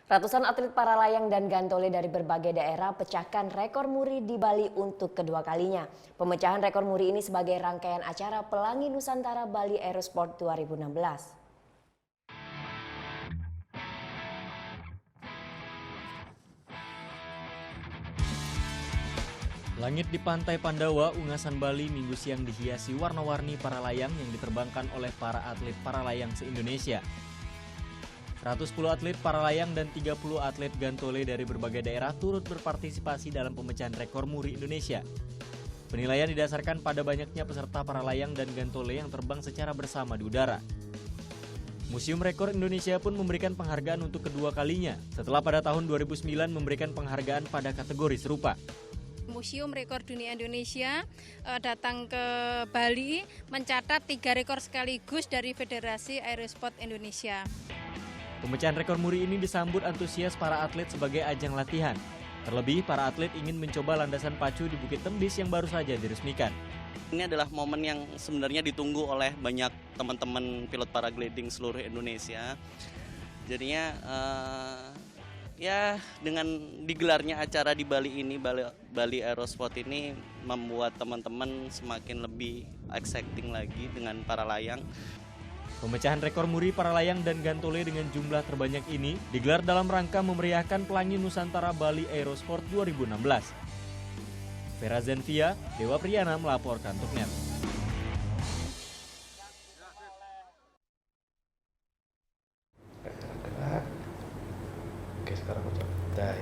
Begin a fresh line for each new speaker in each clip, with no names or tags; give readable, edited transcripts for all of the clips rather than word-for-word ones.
Ratusan atlet para layang dan gantole dari berbagai daerah pecahkan rekor muri di Bali untuk kedua kalinya. Pemecahan rekor muri ini sebagai rangkaian acara Pelangi Nusantara Bali Aerosport 2016.
Langit di Pantai Pandawa, Ungasan Bali Minggu siang dihiasi warna-warni para layang yang diterbangkan oleh para atlet para layang se-Indonesia. 110 atlet para layang dan 30 atlet gantole dari berbagai daerah turut berpartisipasi dalam pemecahan rekor muri Indonesia. Penilaian didasarkan pada banyaknya peserta para layang dan gantole yang terbang secara bersama di udara. Museum Rekor Indonesia pun memberikan penghargaan untuk kedua kalinya, setelah pada tahun 2009 memberikan penghargaan pada kategori serupa.
Museum Rekor Dunia Indonesia datang ke Bali mencatat 3 rekor sekaligus dari Federasi Aerosport Indonesia.
Pemecahan rekor muri ini disambut antusias para atlet sebagai ajang latihan. Terlebih para atlet ingin mencoba landasan pacu di Bukit Tembis yang baru saja diresmikan.
Ini adalah momen yang sebenarnya ditunggu oleh banyak teman-teman pilot paragliding seluruh Indonesia. Jadinya ya dengan digelarnya acara di Bali ini, Bali Aerosport ini membuat teman-teman semakin lebih exciting lagi dengan para layang.
Pemecahan rekor muri para layang dan gantole dengan jumlah terbanyak ini digelar dalam rangka memeriahkan Pelangi Nusantara Bali Aerosport 2016. Vera Zenvia, Dewa Priyana melaporkan untuk NET.
Oke, sekarang aku coba.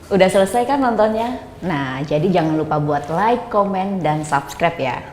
Udah selesai kan nontonnya? Nah, jadi jangan lupa buat like, komen, dan subscribe ya.